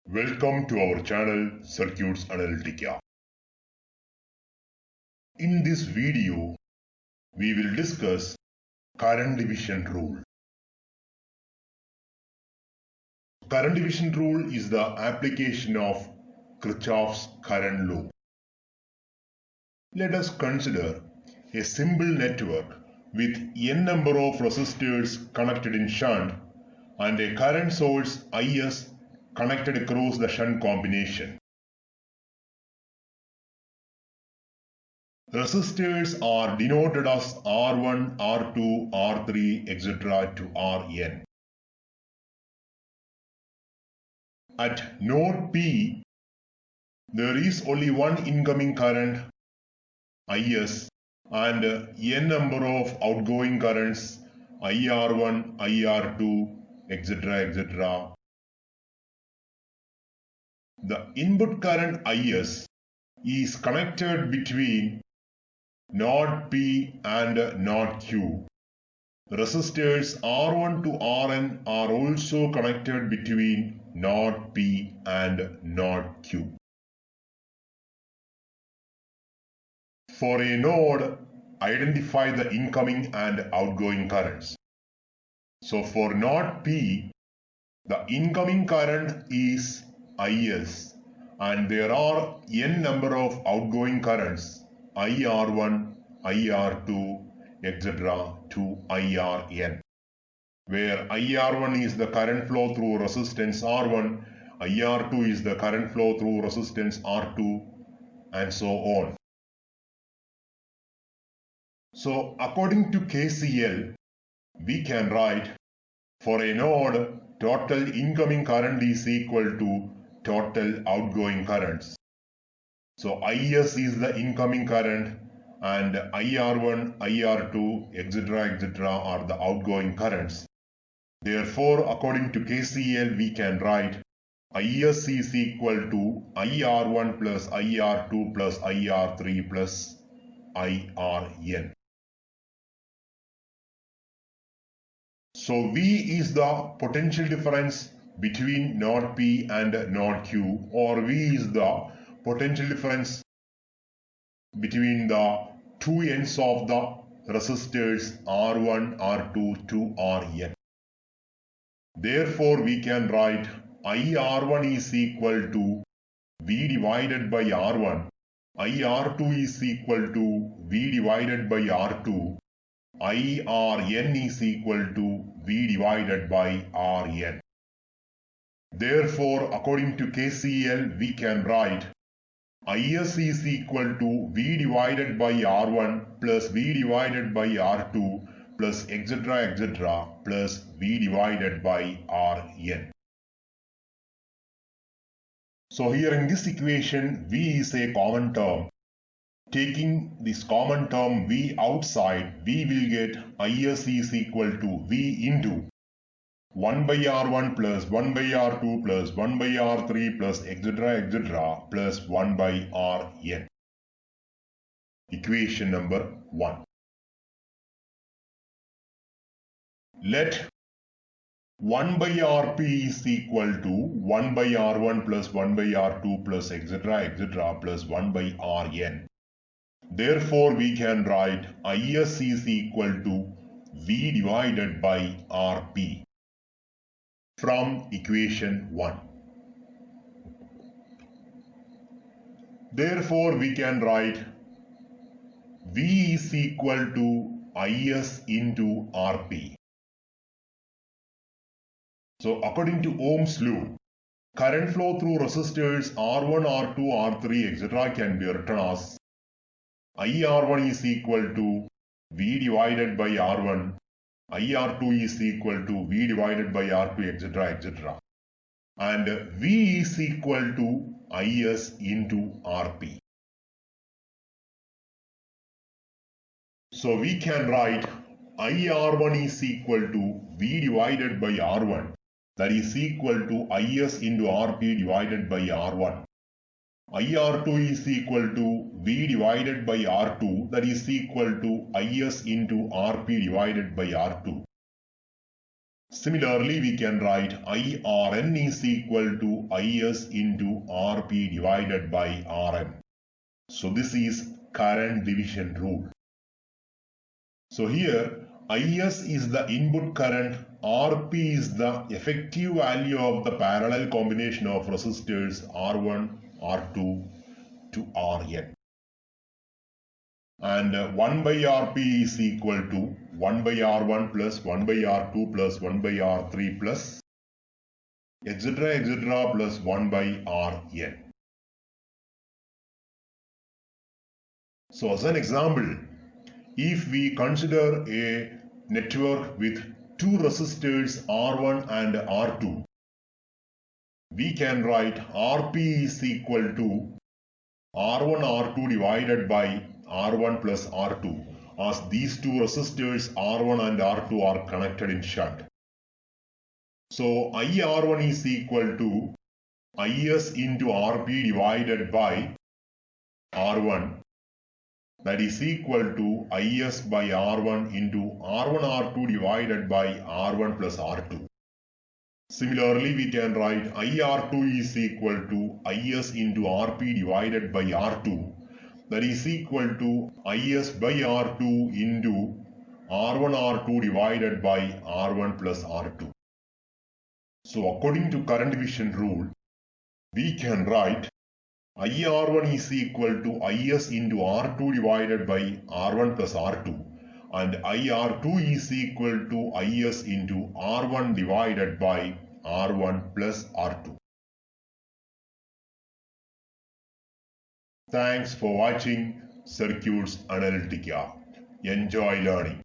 Welcome to our channel Circuits Analytica. In this video, we will discuss current division rule. Current division rule is the application of Kirchhoff's current law. Let us consider a simple network with n number of resistors connected in shunt and a current source Is connected across the shunt combination. Resistors are denoted as R1, R2, R3, etc. to Rn. At node P, there is only one incoming current Is and n number of outgoing currents IR1, IR2, etc. The input current Is is connected between node P and node Q. Resistors R1 to Rn are also connected between node P and node Q. For a node, identify the incoming and outgoing currents. So for node P, the incoming current is Is and there are n number of outgoing currents IR1, IR2, etc. to IRn, where IR1 is the current flow through resistance R1, IR2 is the current flow through resistance R2, and so on. So according to KCL, we can write for a node, total incoming current is equal to total outgoing currents. So Is is the incoming current and IR1, IR2, etc. are the outgoing currents. Therefore, according to KCL, we can write Is is equal to IR1 plus IR2 plus IR3 plus IRn. So V is the potential difference between node P and node Q, or V is the potential difference between the two ends of the resistors R1, R2 to Rn. Therefore, we can write IR1 is equal to V divided by R1, IR2 is equal to V divided by R2, IRn is equal to V divided by Rn. Therefore, according to KCL, we can write Is is equal to V divided by R1 plus V divided by R2 plus etc. plus V divided by Rn. So here in this equation, V is a common term. Taking this common term V outside, we will get Is is equal to V into 1 by R1 plus 1 by R2 plus 1 by R3 plus etc. plus 1 by Rn. Equation number 1. Let 1 by Rp is equal to 1 by R1 plus 1 by R2 plus etc. plus 1 by Rn. Therefore, we can write Is is equal to V divided by Rp from equation 1. Therefore, we can write V is equal to Is into Rp. So according to Ohm's law, current flow through resistors R1, R2, R3, etc. can be written as IR1 is equal to V divided by R1, IR2 is equal to V divided by R2, etc. And V is equal to Is into Rp. So we can write IR1 is equal to V divided by R1, that is equal to Is into Rp divided by R1. IR2 is equal to V divided by R2, that is equal to Is into Rp divided by R2. Similarly, we can write IRN is equal to IS into RP divided by RM. So this is current division rule. So here IS is the input current, RP is the effective value of the parallel combination of resistors R1, R2 to Rn. And 1 by Rp is equal to 1 by R1 plus 1 by R2 plus 1 by R3 plus etc. plus 1 by Rn. So as an example, if we consider a network with two resistors R1 and R2, we can write Rp is equal to R1 R2 divided by R1 plus R2, as these two resistors R1 and R2 are connected in shunt. So IR1 is equal to IS into RP divided by R1, that is equal to IS by R1 into R1 R2 divided by R1 plus R2. Similarly, we can write IR2 is equal to IS into RP divided by R2, that is equal to IS by R2 into R1 R2 divided by R1 plus R2. So according to current division rule, we can write IR1 is equal to IS into R2 divided by R1 plus R2, and IR2 is equal to IS into R1 divided by R1 plus R2. Thanks for watching Circuits Analytica. Enjoy learning.